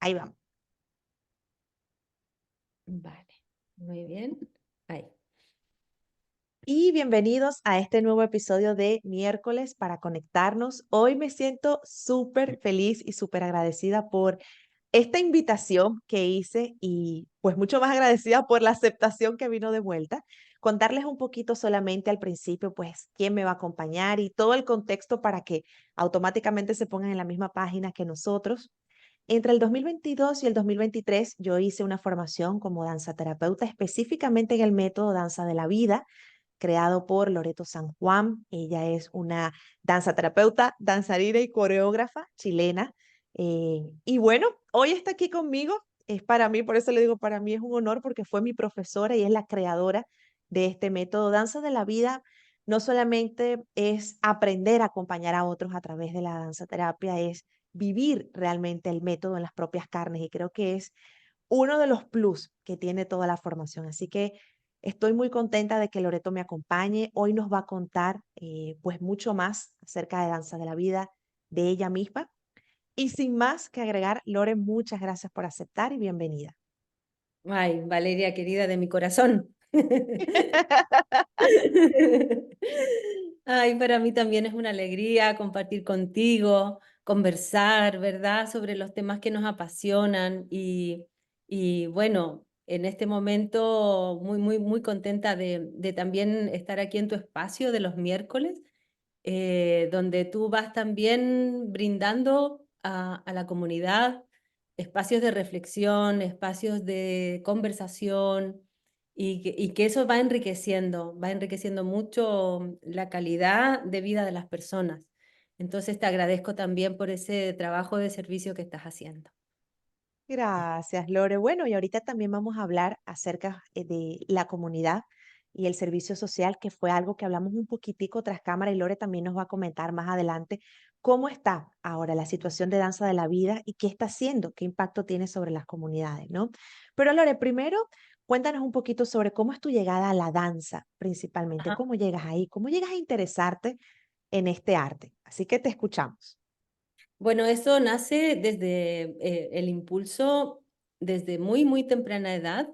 Ahí vamos. Vale, muy bien. Ahí. Y bienvenidos a este nuevo episodio de Miércoles para Conectarnos. Hoy me siento súper feliz y súper agradecida por esta invitación que hice y pues mucho más agradecida por la aceptación que vino de vuelta. Contarles un poquito solamente al principio, pues, quién me va a acompañar y todo el contexto para que automáticamente se pongan en la misma página que nosotros. Entre el 2022 y el 2023, yo hice una formación como danzaterapeuta específicamente en el método Danza de la Vida, creado por Loreto San Juan. Ella es una danzaterapeuta, danzarina y coreógrafa chilena. Y bueno, hoy está aquí conmigo. Es para mí, por eso le digo, para mí es un honor porque fue mi profesora y es la creadora de este método. Danza de la Vida no solamente es aprender a acompañar a otros a través de la danza terapia, es vivir realmente el método en las propias carnes y creo que es uno de los plus que tiene toda la formación. Así que estoy muy contenta de que Loreto me acompañe. Hoy nos va a contar pues mucho más acerca de Danza de la Vida, de ella misma. Y sin más que agregar, Lore, muchas gracias por aceptar y bienvenida. Ay, Valeria, querida de mi corazón. Ay, para mí también es una alegría compartir contigo, conversar, ¿verdad?, sobre los temas que nos apasionan y bueno, en este momento muy, muy, muy contenta de también estar aquí en tu espacio de los miércoles, donde tú vas también brindando a la comunidad espacios de reflexión, espacios de conversación y que eso va enriqueciendo mucho la calidad de vida de las personas. Entonces te agradezco también por ese trabajo de servicio que estás haciendo. Gracias, Lore. Bueno, y ahorita también vamos a hablar acerca de la comunidad y el servicio social, que fue algo que hablamos un poquitico tras cámara y Lore también nos va a comentar más adelante cómo está ahora la situación de Danza de la Vida y qué está haciendo, qué impacto tiene sobre las comunidades, ¿no? Pero Lore, primero cuéntanos un poquito sobre cómo es tu llegada a la danza, principalmente, Ajá. cómo llegas ahí, cómo llegas a interesarte en este arte. Así que te escuchamos. Bueno, eso nace desde el impulso, desde muy, muy temprana edad.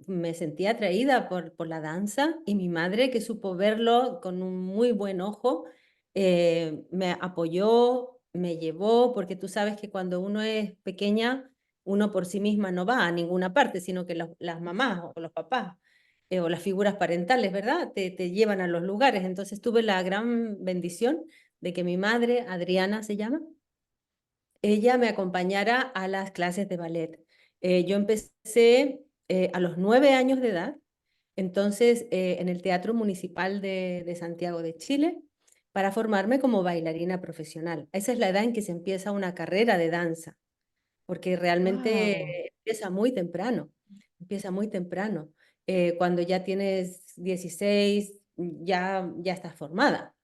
Me sentía atraída por la danza y mi madre, que supo verlo con un muy buen ojo, me apoyó, me llevó, porque tú sabes que cuando uno es pequeña, uno por sí misma no va a ninguna parte, sino que las mamás o los papás o las figuras parentales, ¿verdad? Te llevan a los lugares. Entonces tuve la gran bendición de que mi madre, Adriana se llama, ella me acompañara a las clases de ballet. Yo empecé a los 9 años de edad, entonces en el Teatro Municipal de Santiago de Chile, para formarme como bailarina profesional. Esa es la edad en que se empieza una carrera de danza, porque Wow. realmente empieza muy temprano. Cuando ya tienes 16, ya estás formada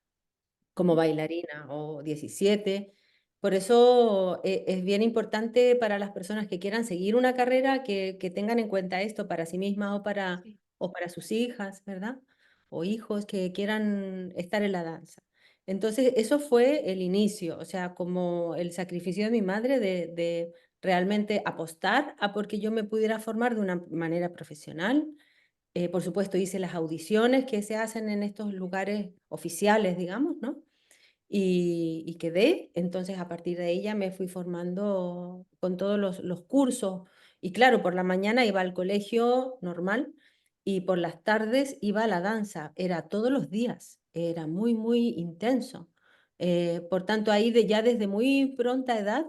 como bailarina o 17. Por eso es bien importante para las personas que quieran seguir una carrera que tengan en cuenta esto para sí mismas Sí. o para sus hijas, ¿verdad? O hijos que quieran estar en la danza. Entonces, eso fue el inicio, o sea, como el sacrificio de mi madre de realmente apostar a porque yo me pudiera formar de una manera profesional. Por supuesto, hice las audiciones que se hacen en estos lugares oficiales, digamos, ¿no? Y quedé. Entonces, a partir de ella me fui formando con todos los cursos. Y claro, por la mañana iba al colegio normal y por las tardes iba a la danza. Era todos los días, era muy, muy intenso. Por tanto, ahí ya desde muy pronta edad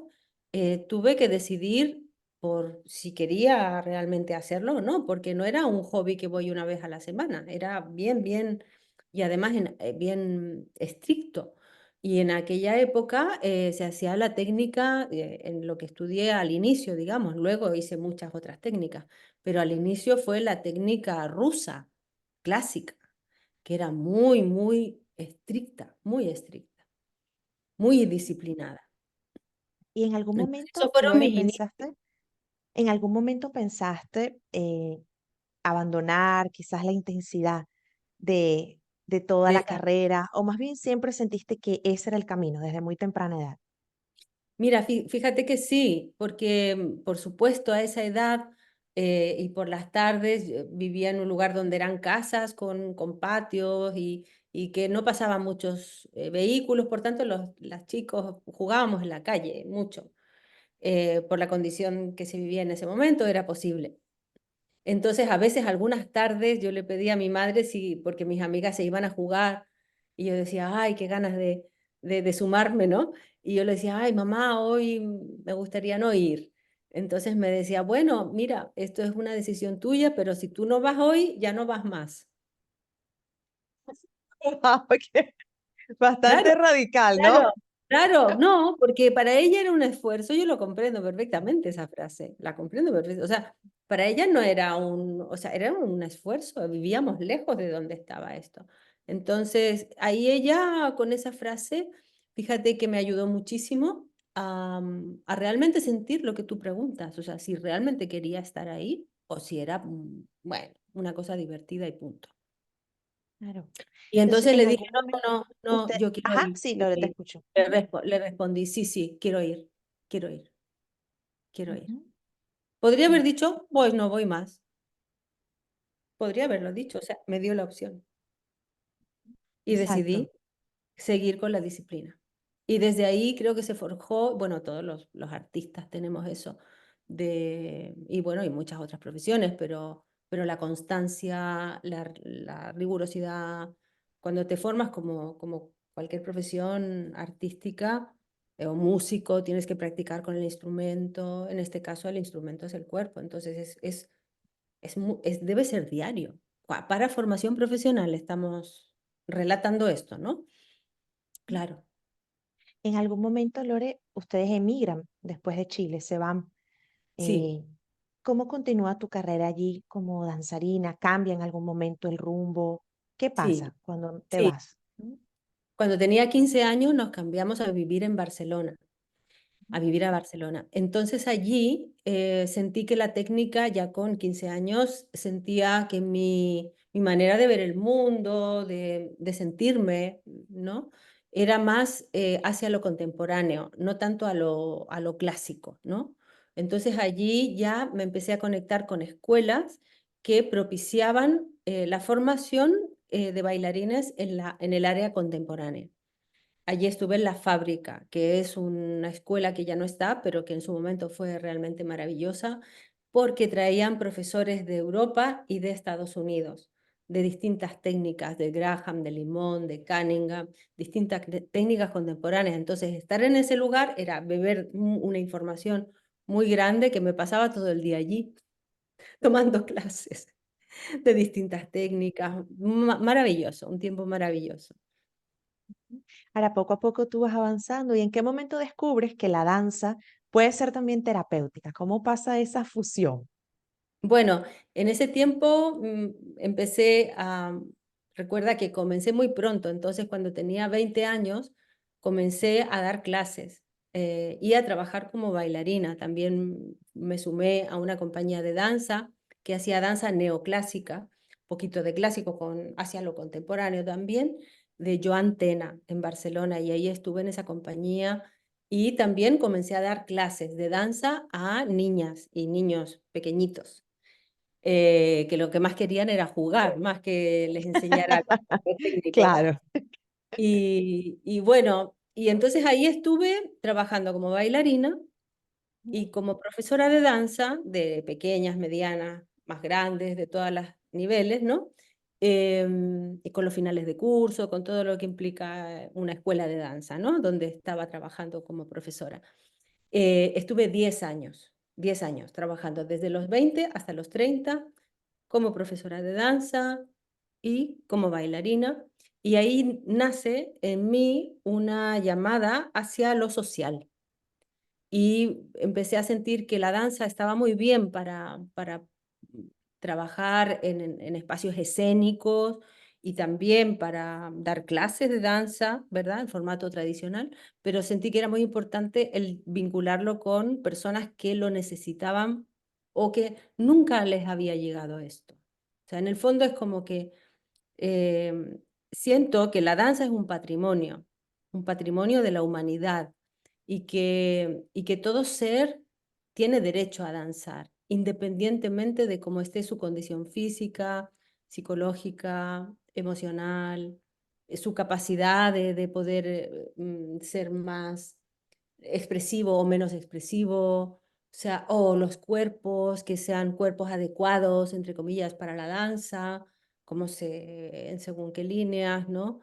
tuve que decidir por si quería realmente hacerlo o no, porque no era un hobby que voy una vez a la semana, era bien, bien, y además bien estricto. Y en aquella época se hacía la técnica, en lo que estudié al inicio, digamos, luego hice muchas otras técnicas, pero al inicio fue la técnica rusa, clásica, que era muy, muy estricta, muy disciplinada. ¿Y en algún Entonces, esos momento, fueron Lore, mis inicios. pensaste, en algún momento pensaste abandonar quizás la intensidad de toda De la carrera, o más bien siempre sentiste que ese era el camino desde muy temprana edad? Mira, fíjate que sí, porque por supuesto a esa edad y por las tardes yo vivía en un lugar donde eran casas con patios y que no pasaban muchos vehículos, por tanto los chicos jugábamos en la calle mucho, por la condición que se vivía en ese momento era posible. Entonces, a veces, algunas tardes, yo le pedía a mi madre si, porque mis amigas se iban a jugar, y yo decía, ay, qué ganas de sumarme, ¿no? Y yo le decía, ay, mamá, hoy me gustaría no ir. Entonces me decía, bueno, mira, esto es una decisión tuya, pero si tú no vas hoy, ya no vas más. Guau, qué Claro. bastante radical, ¿no? Claro, claro, no, porque para ella era un esfuerzo, yo lo comprendo perfectamente esa frase, la comprendo perfectamente, o sea, para ella no era o sea, era un esfuerzo, vivíamos lejos de donde estaba esto. Entonces, ahí ella con esa frase, fíjate que me ayudó muchísimo a realmente sentir lo que tú preguntas, o sea, si realmente quería estar ahí o si era, bueno, una cosa divertida y punto. Claro. Y Entonces, entonces en le dije, algún no, momento no, no, usted yo quiero ajá, ir, sí, quiero Lore, te ir. escucho. Ujú, Le respondí, sí, sí, quiero ir, quiero ir. ujú. Podría haber Sí, dicho, pues no voy más. Podría haberlo dicho, o sea, me dio la opción. Y exacto. decidí seguir con la disciplina. Y desde ahí creo que se forjó, bueno, todos los artistas tenemos eso, y bueno, y muchas otras profesiones, pero la constancia, la rigurosidad, cuando te formas como cualquier profesión artística o músico, tienes que practicar con el instrumento, en este caso el instrumento es el cuerpo, entonces debe ser diario. Para formación profesional estamos relatando esto, ¿no? Claro, En algún momento, Lore, ustedes emigran después de Chile, se van. sí, eh, ¿Cómo continúa tu carrera allí como danzarina? ¿Cambia en algún momento el rumbo? ¿Qué sí, pasa cuando te sí. vas? ¿Mm? Cuando tenía 15 años nos cambiamos a vivir en Barcelona. A vivir a Barcelona. Entonces allí sentí que la técnica, ya con 15 años, sentía que mi manera de ver el mundo, de sentirme, ¿no? Era más hacia lo contemporáneo, no tanto a lo clásico, ¿no? Entonces allí ya me empecé a conectar con escuelas que propiciaban la formación de bailarines en el área contemporánea. Allí estuve en La Fábrica, que es una escuela que ya no está, pero que en su momento fue realmente maravillosa, porque traían profesores de Europa y de Estados Unidos, de distintas técnicas, de Graham, de Limón, de Cunningham, distintas técnicas contemporáneas. Entonces, estar en ese lugar era beber una información muy grande que me pasaba todo el día allí, tomando clases de distintas técnicas. Maravilloso, un tiempo maravilloso. Ahora, poco a poco tú vas avanzando y ¿en qué momento descubres que la danza puede ser también terapéutica? ¿Cómo pasa esa fusión? Bueno, en ese tiempo empecé recuerda que comencé muy pronto, entonces cuando tenía 20 años comencé a dar clases y a trabajar como bailarina. También me sumé a una compañía de danza que hacía danza neoclásica, un poquito de clásico hacia lo contemporáneo también, de Joan Tena en Barcelona y ahí estuve en esa compañía y también comencé a dar clases de danza a niñas y niños pequeñitos que lo que más querían era jugar, más que les enseñara lo técnico. Claro. Y bueno, y entonces ahí estuve trabajando como bailarina y como profesora de danza, de pequeñas, medianas, más grandes, de todos los niveles, ¿no? Y con los finales de curso, con todo lo que implica una escuela de danza, ¿no? Donde estaba trabajando como profesora. Estuve 10 años trabajando desde los 20 hasta los 30 como profesora de danza y como bailarina. Y ahí nace en mí una llamada hacia lo social. Y empecé a sentir que la danza estaba muy bien para trabajar en espacios escénicos y también para dar clases de danza, ¿verdad? En formato tradicional, pero sentí que era muy importante el vincularlo con personas que lo necesitaban o que nunca les había llegado esto. O sea, en el fondo es como que siento que la danza es un patrimonio de la humanidad y que todo ser tiene derecho a danzar, independientemente de cómo esté su condición física, psicológica, emocional, su capacidad de poder ser más expresivo o menos expresivo, o sea, o los cuerpos, que sean cuerpos adecuados, entre comillas, para la danza, como en según qué líneas, ¿no?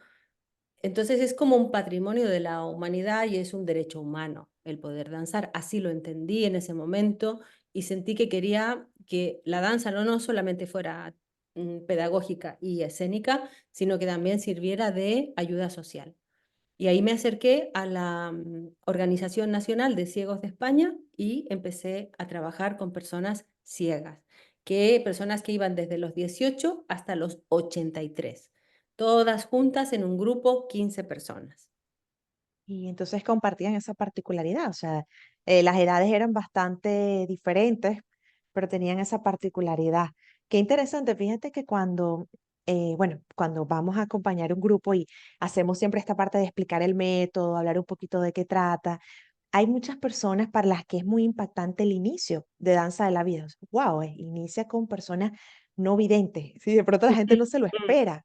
Entonces es como un patrimonio de la humanidad y es un derecho humano el poder danzar. Así lo entendí en ese momento y sentí que quería que la danza no solamente fuera pedagógica y escénica, sino que también sirviera de ayuda social. Y ahí me acerqué a la Organización Nacional de Ciegos de España y empecé a trabajar con personas ciegas, personas que iban desde los 18 hasta los 83, todas juntas en un grupo, 15 personas. Y entonces compartían esa particularidad, o sea, las edades eran bastante diferentes, pero tenían esa particularidad. Qué interesante, fíjate que bueno, cuando vamos a acompañar un grupo y hacemos siempre esta parte de explicar el método, hablar un poquito de qué trata, hay muchas personas para las que es muy impactante el inicio de Danza de la Vida. Wow, inicia con personas no videntes, sí, de pronto la gente no se lo Ujú, espera.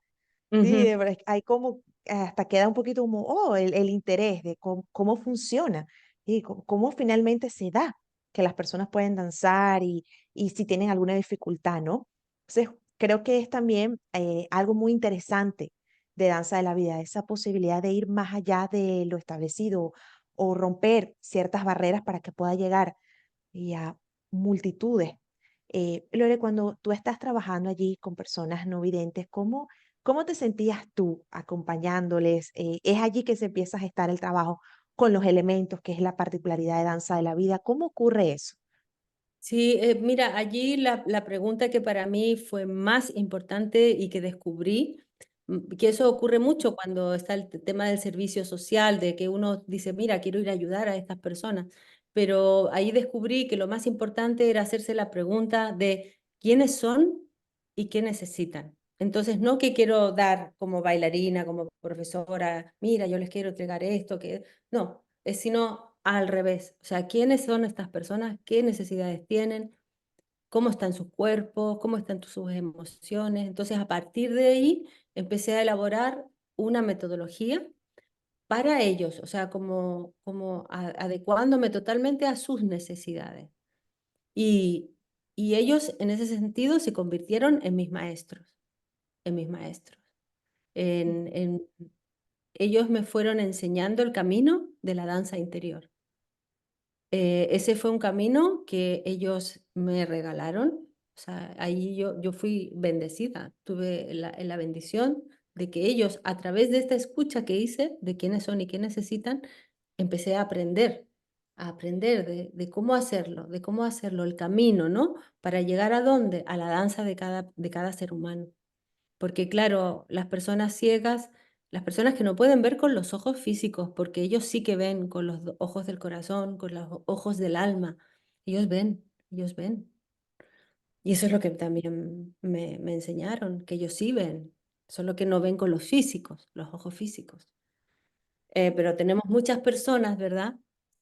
Sí, ujú. de verdad, hay como, hasta queda un poquito como, oh, el interés de cómo funciona y cómo finalmente se da que las personas pueden danzar y si tienen alguna dificultad, ¿no? Entonces, creo que es también algo muy interesante de Danza de la Vida, esa posibilidad de ir más allá de lo establecido o romper ciertas barreras para que pueda llegar y a multitudes. Lore, cuando tú estás trabajando allí con personas no videntes, ¿cómo te sentías tú acompañándoles? ¿Es allí que se empieza a gestar el trabajo con los elementos, que es la particularidad de Danza de la Vida? ¿Cómo ocurre eso? Sí, mira, allí la pregunta que para mí fue más importante y que descubrí, que eso ocurre mucho cuando está el tema del servicio social, de que uno dice, mira, quiero ir a ayudar a estas personas, pero ahí descubrí que lo más importante era hacerse la pregunta de quiénes son y qué necesitan. Entonces, no que quiero dar como bailarina, como profesora, mira, yo les quiero entregar esto, que no, es sino al revés. O sea, ¿quiénes son estas personas? ¿Qué necesidades tienen? ¿Cómo están sus cuerpos? ¿Cómo están sus emociones? Entonces, a partir de ahí, empecé a elaborar una metodología para ellos, o sea, adecuándome totalmente a sus necesidades. Y, y ellos, en ese sentido, se convirtieron en mis maestros, en mis maestros. Ellos me fueron enseñando el camino de la danza interior. Ese fue un camino que ellos me regalaron. O sea, ahí yo fui bendecida, tuve la bendición de que ellos, a través de esta escucha que hice de quiénes son y qué necesitan, empecé a aprender de cómo hacerlo, el camino, ¿no? Para llegar a dónde, a la danza de cada ser humano. Porque claro, las personas ciegas, las personas que no pueden ver con los ojos físicos, porque ellos sí que ven con los ojos del corazón, con los ojos del alma. Ellos ven, ellos ven. Y eso es lo que también me enseñaron, que ellos sí ven, solo que no ven con los físicos, los ojos físicos. Pero tenemos muchas personas, ¿verdad?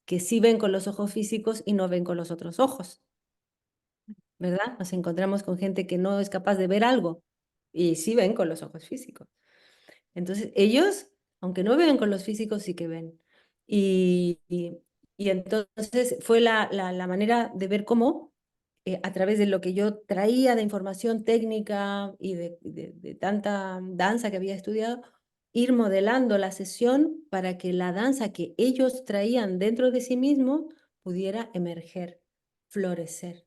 Que sí ven con los ojos físicos y no ven con los otros ojos, ¿verdad? Nos encontramos con gente que no es capaz de ver algo y sí ven con los ojos físicos. Entonces, ellos, aunque no ven con los físicos, sí que ven. Y, y, y entonces fue la manera de ver cómo, a través de lo que yo traía de información técnica y de tanta danza que había estudiado, ir modelando la sesión para que la danza que ellos traían dentro de sí mismos pudiera emerger, florecer,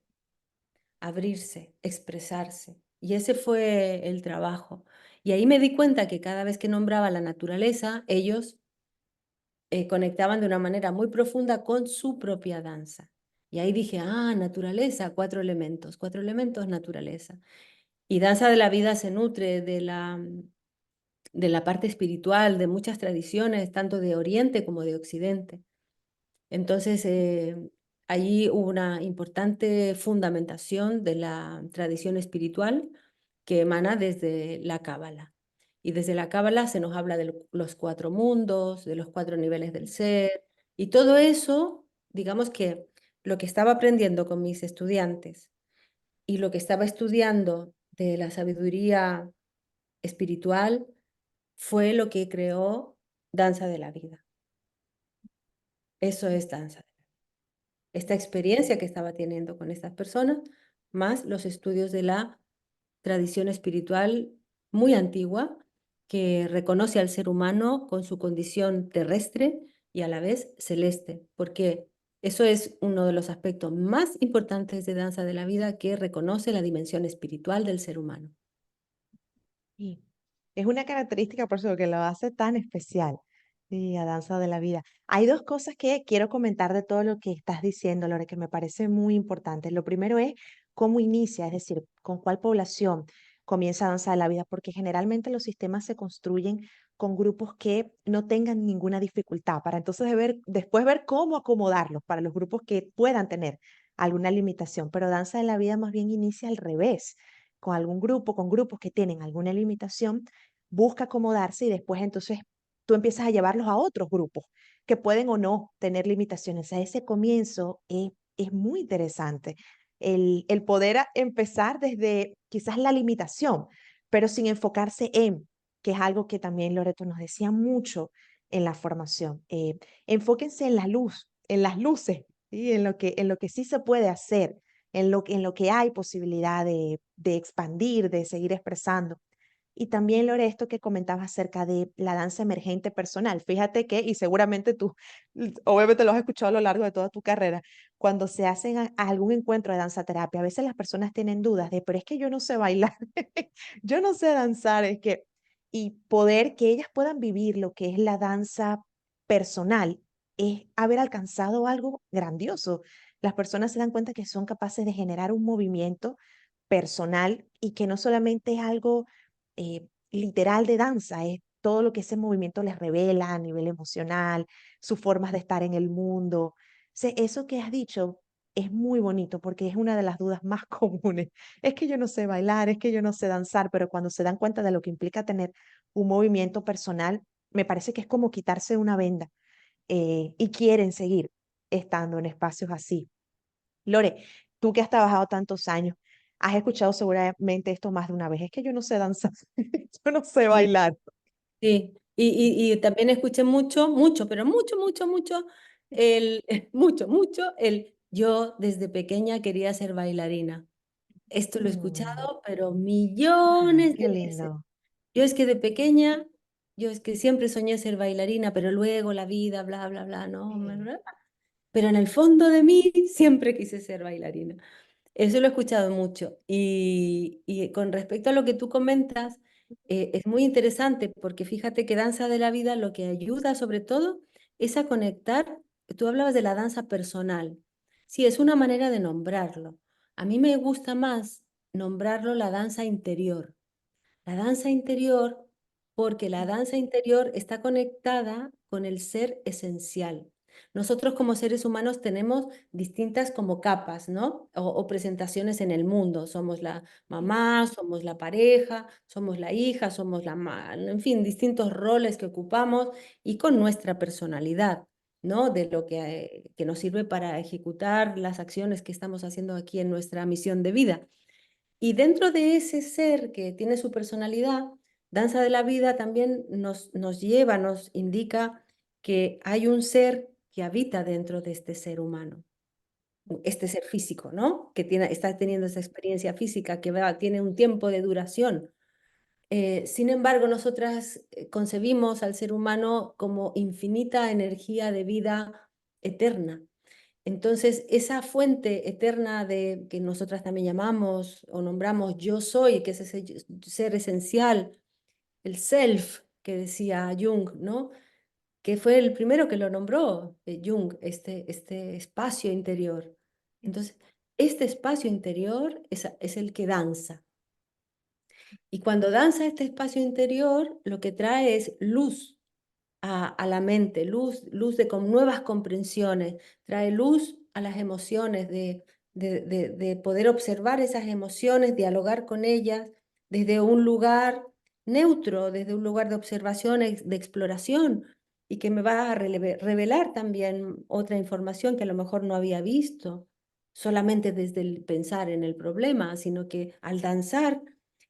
abrirse, expresarse. Y ese fue el trabajo. Y ahí me di cuenta que cada vez que nombraba la naturaleza, ellos conectaban de una manera muy profunda con su propia danza. Y ahí dije, naturaleza, cuatro elementos, naturaleza. Y danza de la vida se nutre de la parte espiritual, de muchas tradiciones, tanto de Oriente como de Occidente. Entonces, allí hubo una importante fundamentación de la tradición espiritual que emana desde la Cábala. Y desde la Cábala se nos habla de los cuatro mundos, de los cuatro niveles del ser, Y todo eso, digamos que lo que estaba aprendiendo con mis estudiantes y lo que estaba estudiando de la sabiduría espiritual fue lo que creó Danza de la Vida. Eso es danza. Esta experiencia que estaba teniendo con estas personas, más los estudios de la tradición espiritual muy antigua que reconoce al ser humano con su condición terrestre y a la vez celeste, porque eso es uno de los aspectos más importantes de Danza de la Vida, que reconoce la dimensión espiritual del ser humano. Sí. Es una característica por eso que lo hace tan especial, y a Danza de la Vida. Hay dos cosas que quiero comentar de todo lo que estás diciendo, Lore, que me parece muy importante. Lo primero es cómo inicia, es decir, con cuál población comienza Danza de la Vida, porque generalmente los sistemas se construyen con grupos que no tengan ninguna dificultad, para entonces después ver cómo acomodarlos para los grupos que puedan tener alguna limitación. Pero Danza de la Vida más bien inicia al revés con algún grupo, con grupos que tienen alguna limitación, busca acomodarse y después entonces tú empiezas a llevarlos a otros grupos que pueden o no tener limitaciones. O sea, ese comienzo es muy interesante. El poder empezar desde quizás la limitación, pero sin enfocarse en, que es algo que también Loreto nos decía mucho en la formación. Enfóquense en la luz, en las luces, ¿sí? En lo que sí se puede hacer, en lo que hay posibilidad de expandir, de seguir expresando. Y también, Lore, esto que comentabas acerca de la danza emergente personal. Fíjate que, y seguramente tú, obviamente lo has escuchado a lo largo de toda tu carrera, cuando se hacen a algún encuentro de danza terapia, a veces las personas tienen dudas de, pero es que yo no sé bailar, yo no sé danzar, es que, y poder que ellas puedan vivir lo que es la danza personal, es haber alcanzado algo grandioso. Las personas se dan cuenta que son capaces de generar un movimiento personal y que no solamente es algo literal de danza, es todo lo que ese movimiento les revela a nivel emocional, sus formas de estar en el mundo. Eso que has dicho es muy bonito porque es una de las dudas más comunes. Es que yo no sé bailar, es que yo no sé danzar, pero cuando se dan cuenta de lo que implica tener un movimiento personal, me parece que es como quitarse una venda y quieren seguir estando en espacios así. Lore, tú que has trabajado tantos años, has escuchado seguramente esto más de una vez. Es que yo no sé danzar, yo no sé Sí, bailar. sí. Y también escuché mucho, mucho, pero mucho, mucho, mucho, mucho, mucho, yo desde pequeña quería ser bailarina. Esto lo he Mm, escuchado, pero ay, millones qué de veces. lindo. Yo es que de pequeña, yo es que siempre soñé ser bailarina, pero luego la vida, bla, bla, bla, no, Sí. pero en el fondo de mí siempre quise ser bailarina. Eso lo he escuchado mucho. Y con respecto a lo que tú comentas, es muy interesante porque fíjate que Danza de la Vida lo que ayuda sobre todo es a conectar. Tú hablabas de la danza personal. Sí, es una manera de nombrarlo. A mí me gusta más nombrarlo la danza interior. La danza interior, porque la danza interior está conectada con el ser esencial. Nosotros como seres humanos tenemos distintas como capas, ¿no? O presentaciones en el mundo. Somos la mamá, somos la pareja, somos la hija, somos la madre, en fin, distintos roles que ocupamos y con nuestra personalidad, ¿no? De lo que nos sirve para ejecutar las acciones que estamos haciendo aquí en nuestra misión de vida. Y dentro de ese ser que tiene su personalidad, Danza de la Vida también nos lleva, nos indica que hay un ser que habita dentro de este ser humano, este ser físico, ¿no? Que está teniendo esa experiencia física que tiene un tiempo de duración. Sin embargo, nosotras concebimos al ser humano como infinita energía de vida eterna. Entonces, esa fuente eterna de que nosotras también llamamos o nombramos yo soy, que es ese ser esencial, el self que decía Jung, ¿no? Que fue el primero que lo nombró, Jung, este espacio interior. Entonces, este espacio interior es el que danza. Y cuando danza este espacio interior, lo que trae es luz a la mente, luz de con nuevas comprensiones, trae luz a las emociones, de poder observar esas emociones, dialogar con ellas desde un lugar neutro, desde un lugar de observación, de exploración, y que me va a revelar también otra información que a lo mejor no había visto, solamente desde el pensar en el problema, sino que al danzar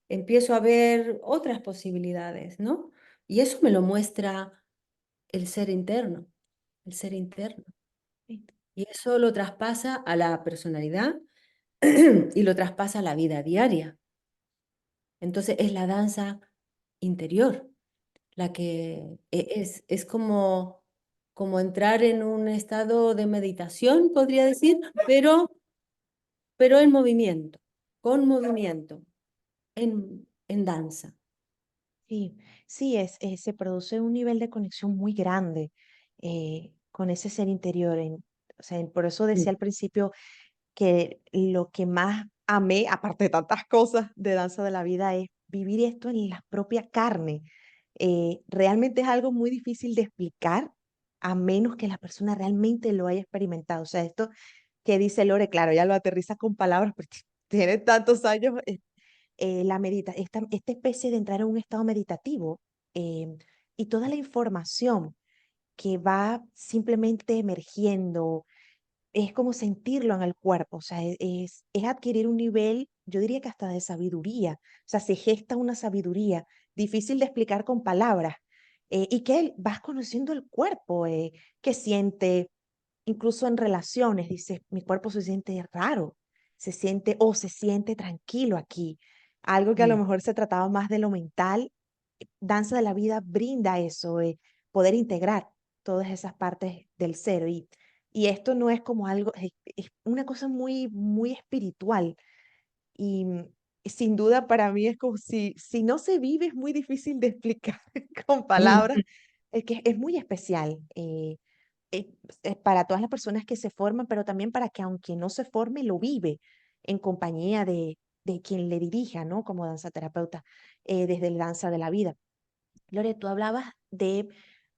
empiezo a ver otras posibilidades, ¿no? Y eso me lo muestra el ser interno, el ser interno. Sí, Y eso lo traspasa a la personalidad y lo traspasa a la vida diaria. Entonces es la danza interior, la que es como, como entrar en un estado de meditación, podría decir, pero en movimiento, con movimiento, en danza. sí, sí, se produce un nivel de conexión muy grande con ese ser interior. O sea, por eso decía Mm, al principio que lo que más amé, aparte de tantas cosas de Danza de la Vida, es vivir esto en la propia carne. Realmente es algo muy difícil de explicar a menos que la persona realmente lo haya experimentado. O sea, esto que dice Lore, claro, ya lo aterriza con palabras porque tiene tantos años, esta especie de entrar en un estado meditativo eh, y toda la información que va simplemente emergiendo es como sentirlo en el cuerpo, o sea, es adquirir un nivel, yo diría que hasta de sabiduría, o sea, se gesta una sabiduría difícil de explicar con palabras, y que vas conociendo el cuerpo, que siente, incluso en relaciones, dices, mi cuerpo se siente raro, se siente tranquilo aquí, algo que a lo mm, mejor se trataba más de lo mental. Danza de la Vida brinda eso, poder integrar todas esas partes del ser. Y esto no es como algo, es una cosa muy, muy espiritual. Y sin duda para mí es como si no se vive, es muy difícil de explicar con palabras, mm, es que es muy especial. Eh, para todas las personas que se forman, pero también para que aunque no se forme, lo vive en compañía de quien le dirija, ¿no? Como danzaterapeuta, desde el Danza de la Vida. Lore, tú hablabas de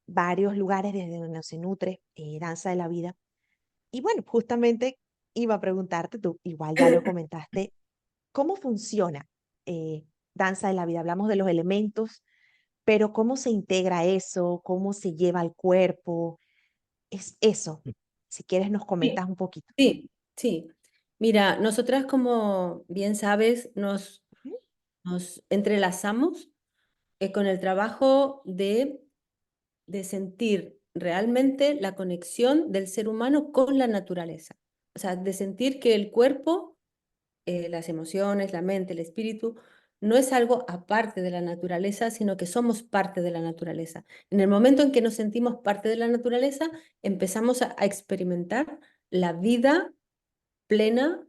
varios lugares desde donde se nutre Danza de la Vida. Y bueno, justamente iba a preguntarte, tú igual ya lo comentaste, ¿cómo funciona Danza de la Vida? Hablamos de los elementos, pero ¿cómo se integra eso? ¿Cómo se lleva al cuerpo? Es eso. Si quieres, nos Sí, comentas un poquito. sí, sí. Mira, nosotras, como bien sabes, Ujú. nos entrelazamos con el trabajo de sentir realmente la conexión del ser humano con la naturaleza. O sea, de sentir que el cuerpo, las emociones, la mente, el espíritu, no es algo aparte de la naturaleza, sino que somos parte de la naturaleza. En el momento en que nos sentimos parte de la naturaleza, empezamos a experimentar la vida plena,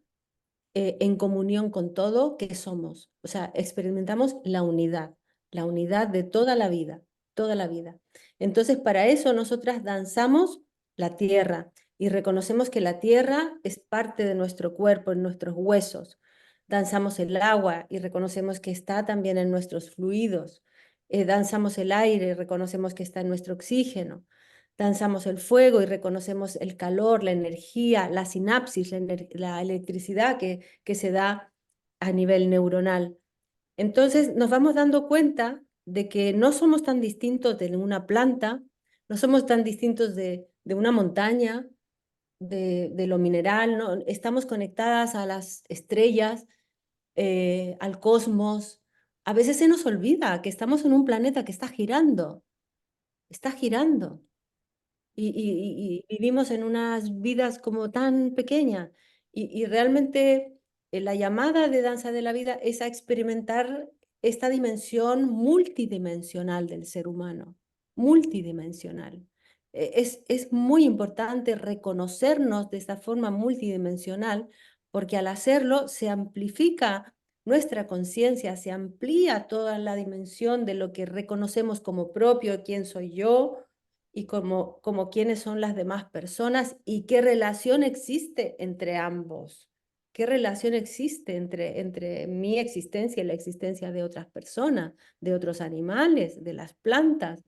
en comunión con todo que somos. O sea, experimentamos la unidad de toda la vida, toda la vida. Entonces, para eso nosotras danzamos la tierra y reconocemos que la tierra es parte de nuestro cuerpo, en nuestros huesos. Danzamos el agua y reconocemos que está también en nuestros fluidos. Danzamos el aire y reconocemos que está en nuestro oxígeno. Danzamos el fuego y reconocemos el calor, la energía, la sinapsis, la electricidad que se da a nivel neuronal. Entonces nos vamos dando cuenta de que no somos tan distintos de una planta, no somos tan distintos de una montaña, de lo mineral, ¿no? Estamos conectadas a las estrellas, al cosmos. A veces se nos olvida que estamos en un planeta que está girando, está girando y vivimos en unas vidas como tan pequeñas. Y realmente la llamada de Danza de la Vida es a experimentar esta dimensión multidimensional del ser humano, multidimensional. Es muy importante reconocernos de esta forma multidimensional porque al hacerlo se amplifica nuestra conciencia, se amplía toda la dimensión de lo que reconocemos como propio, quién soy yo, y como quiénes son las demás personas y qué relación existe entre ambos, qué relación existe entre mi existencia y la existencia de otras personas, de otros animales, de las plantas.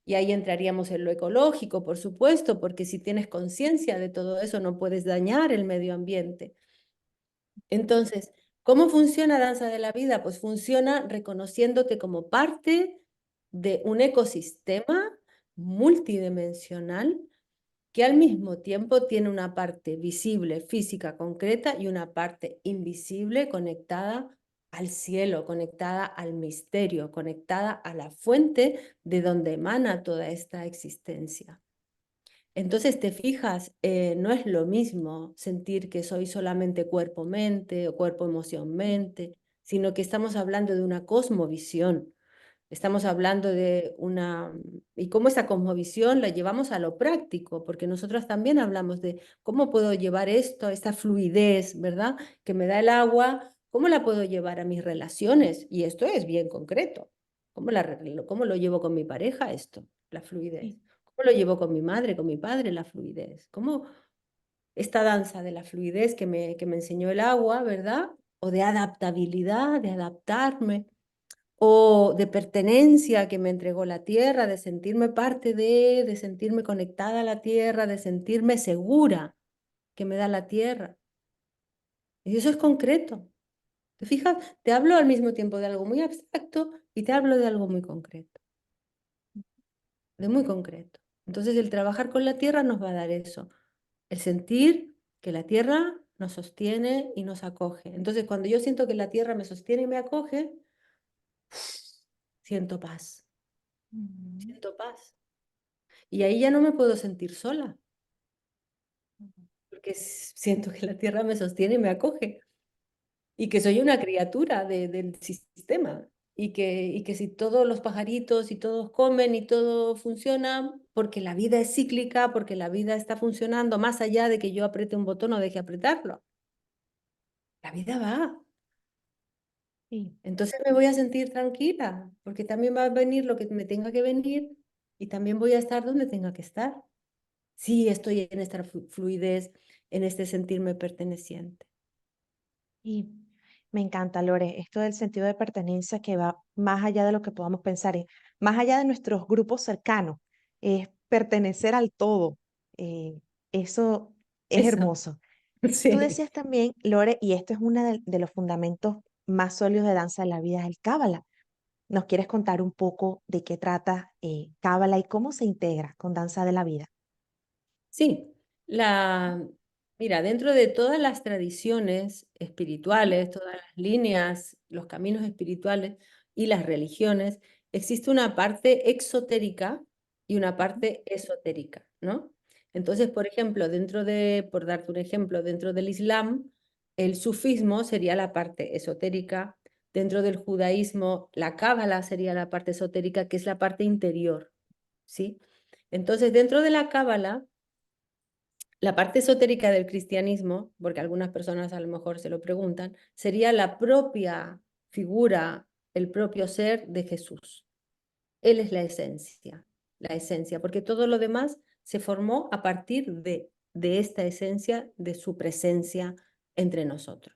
Y ahí entraríamos en lo ecológico, por supuesto, porque si tienes conciencia de todo eso no puedes dañar el medio ambiente. Entonces, ¿cómo funciona Danza de la Vida? Pues funciona reconociéndote como parte de un ecosistema multidimensional que al mismo tiempo tiene una parte visible, física, concreta y una parte invisible conectada al cielo, conectada al misterio, conectada a la fuente de donde emana toda esta existencia. Entonces, te fijas, no es lo mismo sentir que soy solamente cuerpo-mente o cuerpo-emoción-mente, sino que estamos hablando de una cosmovisión. Estamos hablando de una... Y cómo esa cosmovisión la llevamos a lo práctico, porque nosotros también hablamos de cómo puedo llevar esto, esta fluidez, ¿verdad? Que me da el agua, ¿cómo la puedo llevar a mis relaciones? Y esto es bien concreto. ¿Cómo lo llevo con mi pareja esto, la fluidez? Sí. ¿Cómo lo llevo con mi madre, con mi padre, la fluidez? ¿Cómo esta danza de la fluidez que me enseñó el agua, ¿verdad? O de adaptabilidad, de adaptarme o de pertenencia que me entregó la tierra, de sentirme parte de sentirme conectada a la tierra, de sentirme segura que me da la tierra. Y eso es concreto. ¿Te fijas? Te hablo al mismo tiempo de algo muy abstracto y te hablo de algo muy concreto, de muy concreto. Entonces el trabajar con la tierra nos va a dar eso, el sentir que la tierra nos sostiene y nos acoge. Entonces cuando yo siento que la tierra me sostiene y me acoge, siento paz, Ujú. siento paz. Y ahí ya no me puedo sentir sola, porque siento que la tierra me sostiene y me acoge, y que soy una criatura del sistema, y que si todos los pajaritos y todos comen y todo funciona, porque la vida es cíclica, porque la vida está funcionando más allá de que yo apriete un botón o deje apretarlo. La vida va. Sí. Entonces me voy a sentir tranquila, porque también va a venir lo que me tenga que venir y también voy a estar donde tenga que estar. Sí, estoy en esta fluidez, en este sentirme perteneciente. Y me encanta, Lore, esto del sentido de pertenencia que va más allá de lo que podamos pensar, más allá de nuestros grupos cercanos, es pertenecer al todo. eh, Eso es Eso, hermoso. Tú sí. decías también, Lore, y esto es uno de los fundamentos más sólidos de danza de la vida, es el Cábala. ¿Nos quieres contar un poco de qué trata Cábala y cómo se integra con danza de la vida? Sí, mira, dentro de todas las tradiciones Ujú, espirituales, todas las líneas, los caminos espirituales y las religiones, existe una parte exotérica y una ujú, parte esotérica, ¿no? Entonces, por ejemplo, por darte un ejemplo, dentro del Islam, el sufismo sería la parte esotérica, dentro del judaísmo, la cábala sería la parte esotérica, que es la parte interior, ¿sí? Entonces, dentro de la cábala, la parte esotérica del cristianismo, porque algunas personas a lo mejor se lo preguntan, sería la propia figura, el propio ser de Jesús. Él es la esencia, porque todo lo demás se formó a partir de esta esencia, de su presencia entre nosotros.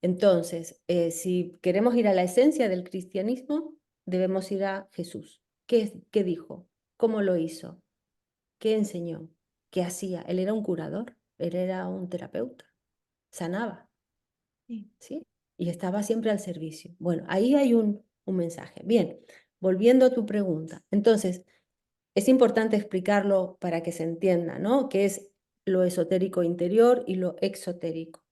Entonces, si queremos ir a la esencia del cristianismo, debemos ir a Jesús. ¿Qué dijo? ¿Cómo lo hizo? ¿Qué enseñó? ¿Qué hacía? Él era un curador, él era un terapeuta, sanaba, sí, ¿sí? Y estaba siempre al servicio. Bueno, ahí hay un mensaje. Bien, volviendo a tu pregunta. Entonces, es importante explicarlo para que se entienda, ¿no? ¿Qué es lo esotérico interior y lo exotérico?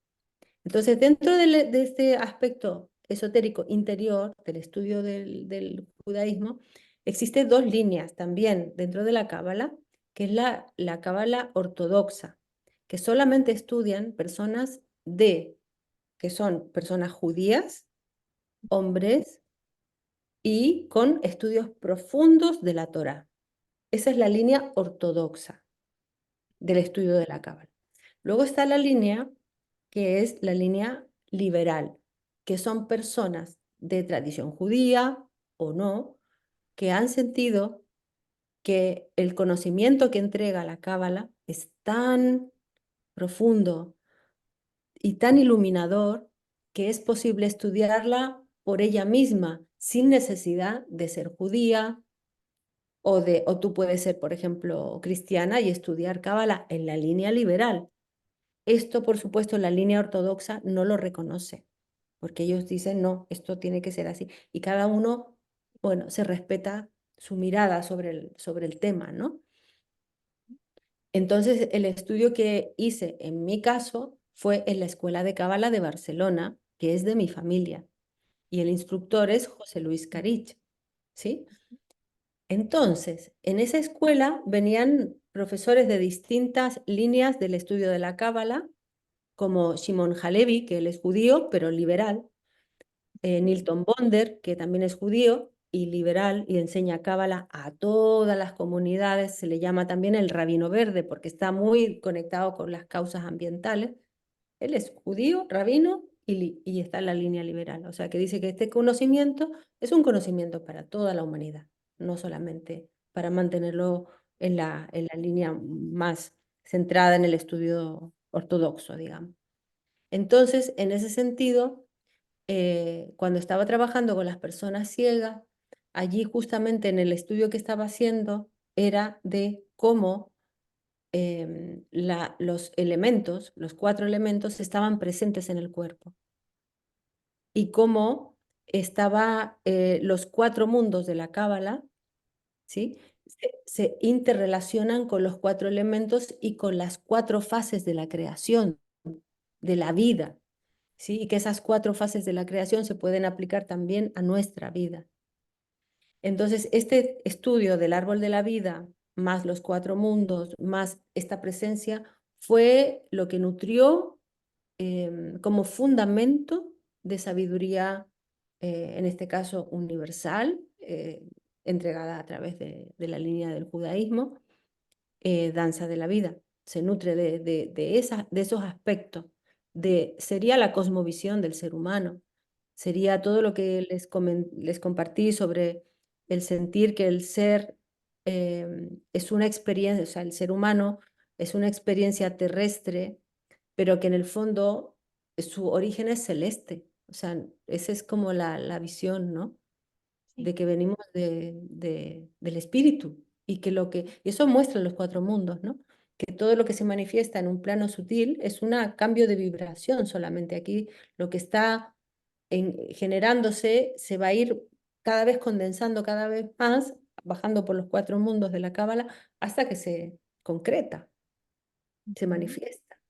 Entonces, dentro de este aspecto esotérico interior del estudio del judaísmo, existen dos líneas también dentro de la Cábala, que es la Cábala ortodoxa, que solamente estudian personas que son personas judías, hombres y con estudios profundos de la Torá. Esa es la línea ortodoxa del estudio de la Cábala. Luego está la línea que es la línea liberal, que son personas de tradición judía o no, que han sentido que el conocimiento que entrega la Cábala es tan profundo y tan iluminador que es posible estudiarla por ella misma, sin necesidad de ser judía o tú puedes ser, por ejemplo, cristiana y estudiar Cábala en la línea liberal. Esto, por supuesto, la línea ortodoxa no lo reconoce, porque ellos dicen, no, esto tiene que ser así. Y cada uno, bueno, se respeta su mirada sobre el tema, ¿no? Entonces, el estudio que hice en mi caso fue en la Escuela de Cábala de Barcelona, que es de mi familia, y el instructor es José Luis Carich, ¿sí? Entonces, en esa escuela venían profesores de distintas líneas del estudio de la Cábala, como Shimon Halevi, que él es judío, pero liberal, Nilton Bonder, que también es judío y liberal y enseña cábala a todas las comunidades, se le llama también el rabino verde porque está muy conectado con las causas ambientales. Él es judío, rabino y está en la línea liberal. O sea que dice que este conocimiento es un conocimiento para toda la humanidad, no solamente para mantenerlo en la línea más centrada en el estudio ortodoxo, digamos. Entonces, en ese sentido, cuando estaba trabajando con las personas ciegas, allí justamente en el estudio que estaba haciendo era de cómo los elementos, los 4 elementos, estaban presentes en el cuerpo y cómo estaba los 4 mundos de la Cábala, ¿sí? Se interrelacionan con los 4 elementos y con las 4 fases de la creación, de la vida. ¿Sí? Y que esas 4 fases de la creación se pueden aplicar también a nuestra vida. Entonces, este estudio del árbol de la vida, más los 4 mundos, más esta presencia, fue lo que nutrió como fundamento de sabiduría, en este caso universal, entregada a través de la línea del judaísmo, danza de la vida. Se nutre de esos aspectos. Sería la cosmovisión del ser humano. Sería todo lo que les compartí sobre el sentir que el ser es una experiencia, o sea, el ser humano es una experiencia terrestre, pero que en el fondo su origen es celeste. O sea, esa es como la visión, ¿no? Sí. De que venimos del espíritu y eso muestra los 4 mundos, ¿no? Que todo lo que se manifiesta en un plano sutil es un cambio de vibración solamente. Aquí lo que está generándose se va a ir cada vez condensando cada vez más, bajando por los 4 mundos de la cábala hasta que se concreta, se Ujú. manifiesta.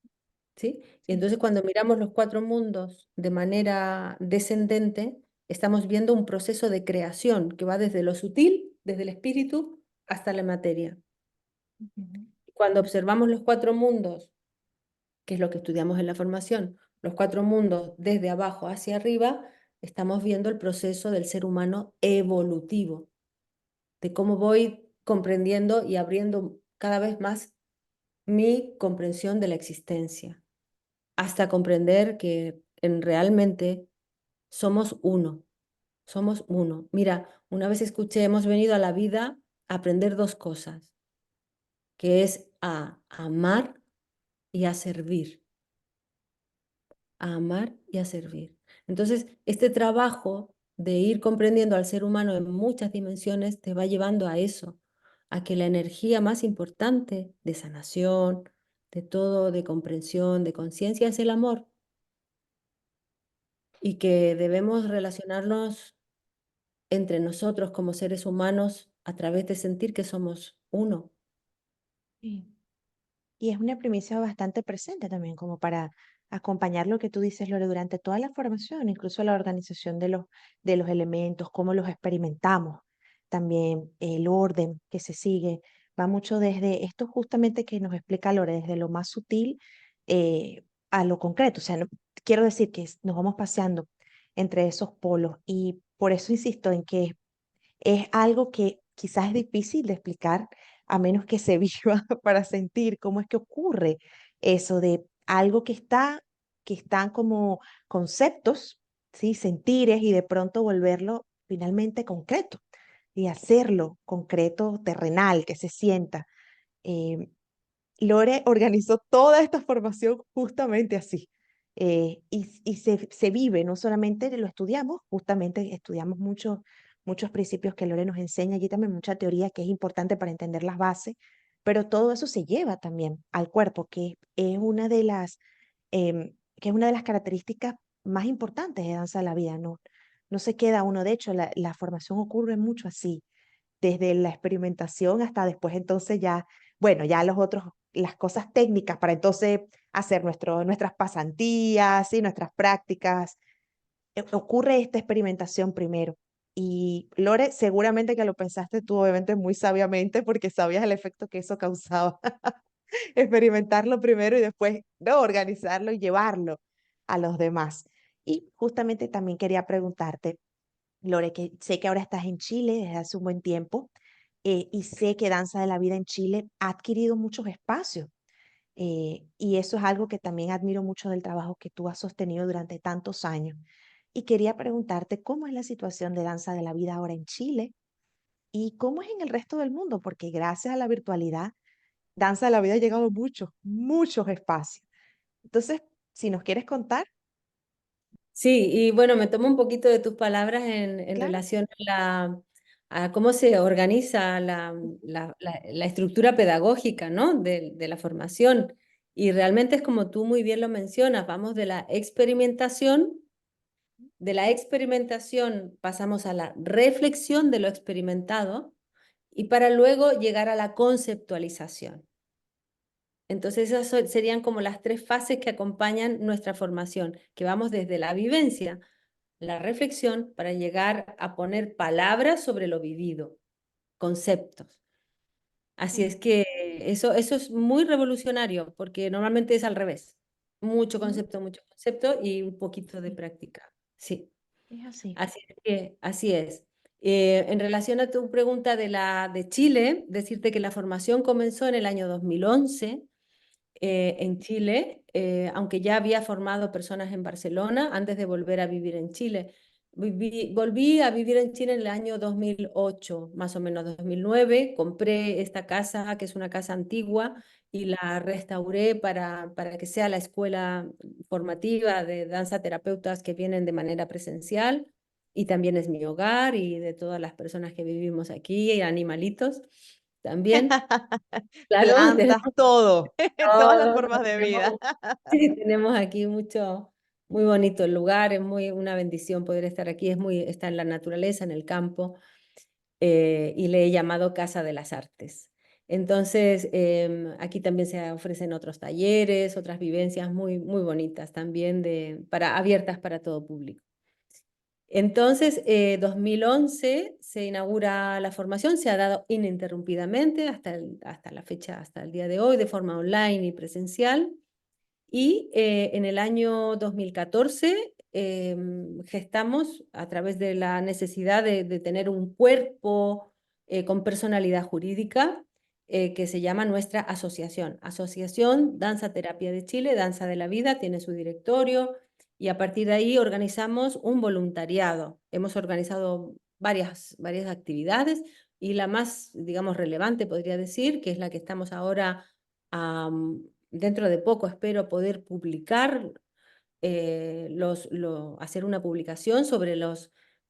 ¿Sí? Y Sí. entonces cuando miramos los 4 mundos de manera descendente, estamos viendo un proceso de creación que va desde lo sutil, desde el espíritu, hasta la materia. Ujú. Cuando observamos los 4 mundos, que es lo que estudiamos en la formación, los 4 mundos desde abajo hacia arriba, estamos viendo el proceso del ser humano evolutivo, de cómo voy comprendiendo y abriendo cada vez más mi comprensión de la existencia hasta comprender que realmente somos uno, somos uno. Mira, una vez escuché, hemos venido a la vida a aprender 2 cosas, que es a amar y a servir, a amar y a servir. Entonces, este trabajo de ir comprendiendo al ser humano en muchas dimensiones te va llevando a eso, a que la energía más importante de sanación, de todo, de comprensión, de conciencia, es el amor. Y que debemos relacionarnos entre nosotros como seres humanos a través de sentir que somos uno. Sí. Y es una primicia bastante presente también, como para acompañar lo que tú dices, Lore, durante toda la formación, incluso la organización de los elementos, cómo los experimentamos, también el orden que se sigue, va mucho desde esto justamente que nos explica Lore, desde lo más sutil a lo concreto. O sea, quiero decir que nos vamos paseando entre esos polos y por eso insisto en que es algo que quizás es difícil de explicar a menos que se viva para sentir cómo es que ocurre eso de algo que están como conceptos, ¿sí? Sentires y de pronto volverlo finalmente concreto y hacerlo concreto, terrenal, que se sienta. Eh, Lore organizó toda esta formación justamente así. Y se vive, no solamente lo estudiamos, justamente estudiamos muchos principios que Lore nos enseña, allí también mucha teoría que es importante para entender las bases, pero todo eso se lleva también al cuerpo, es una de que es una de las características más importantes de Danza de la Vida, ¿no? No se queda uno, de hecho, la formación ocurre mucho así, desde la experimentación hasta después entonces ya, bueno, ya los otros, las cosas técnicas para entonces hacer nuestras pasantías y nuestras prácticas. Ocurre esta experimentación primero. Y Lore, seguramente que lo pensaste tú, obviamente muy sabiamente, porque sabías el efecto que eso causaba. Experimentarlo primero y después, ¿no? Organizarlo y llevarlo a los demás. Y justamente también quería preguntarte, Lore, que sé que ahora estás en Chile desde hace un buen tiempo, y sé que Danza de la Vida en Chile ha adquirido muchos espacios. Y eso es algo que también admiro mucho del trabajo que tú has sostenido durante tantos años. Y quería preguntarte cómo es la situación de Danza de la Vida ahora en Chile y cómo es en el resto del mundo, porque gracias a la virtualidad, Danza de la Vida ha llegado a muchos, muchos espacios. Entonces, si nos quieres contar, Sí, y bueno, me tomo un poquito de tus palabras en claro. relación a cómo se organiza la estructura pedagógica, ¿no? De la formación. Y realmente es como tú muy bien lo mencionas, vamos de la experimentación pasamos a la reflexión de lo experimentado y para luego llegar a la conceptualización. Entonces serían como las tres fases que acompañan nuestra formación, que vamos desde la vivencia, la reflexión, para llegar a poner palabras sobre lo vivido, conceptos. Así es Mm, que eso es muy revolucionario, porque normalmente es al revés. ujú, Mucho concepto y un poquito de sí, práctica. Sí, es así. así es así es. En relación a tu pregunta de Chile, decirte que la formación comenzó en el año 2011 en Chile, aunque ya había formado personas en Barcelona antes de volver a vivir en Chile. Volví a vivir en Chile en el año 2008, más o menos 2009. Compré esta casa, que es una casa antigua, y la restauré para que sea la escuela formativa de danza terapeutas que vienen de manera presencial. Y también es mi hogar y de todas las personas que vivimos aquí, y animalitos también. Claro, Plantas, todo, todas las todos, formas de vida. sí, tenemos aquí mucho, muy bonito el lugar, es muy una bendición poder estar aquí, está en la naturaleza, en el campo, y le he llamado Casa de las Artes. Entonces, aquí también se ofrecen otros talleres, otras vivencias muy bonitas también abiertas para todo público. Entonces, 2011 se inaugura la formación, se ha dado ininterrumpidamente hasta la fecha, hasta el día de hoy, de forma online y presencial. Y en el año 2014 gestamos a través de la necesidad de tener un cuerpo con personalidad jurídica que se llama nuestra asociación. Asociación Danza Terapia de Chile, Danza de la Vida, tiene su directorio y a partir de ahí organizamos un voluntariado. Hemos organizado varias actividades y la más, digamos, relevante podría decir, que es la que estamos ahora dentro de poco espero poder publicar, hacer una publicación sobre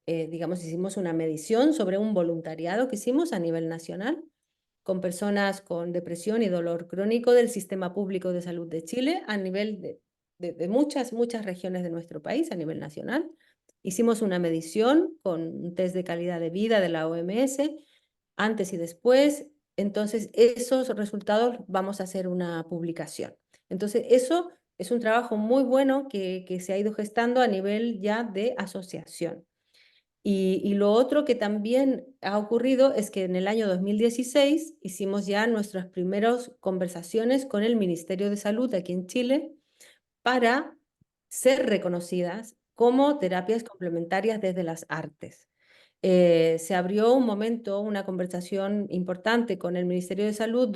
digamos, hicimos una medición sobre un voluntariado que hicimos a nivel nacional con personas con depresión y dolor crónico del Sistema Público de Salud de Chile a nivel de muchas regiones de nuestro país a nivel nacional. Hicimos una medición con un test de calidad de vida de la OMS, antes y después. Entonces, esos resultados vamos a hacer una publicación. Entonces, eso es un trabajo muy bueno que se ha ido gestando a nivel ya de asociación. Y lo otro que también ha ocurrido es que en el año 2016 hicimos ya nuestras primeras conversaciones con el Ministerio de Salud aquí en Chile para ser reconocidas como terapias complementarias desde las artes. Se abrió un momento, una conversación importante con el Ministerio de Salud,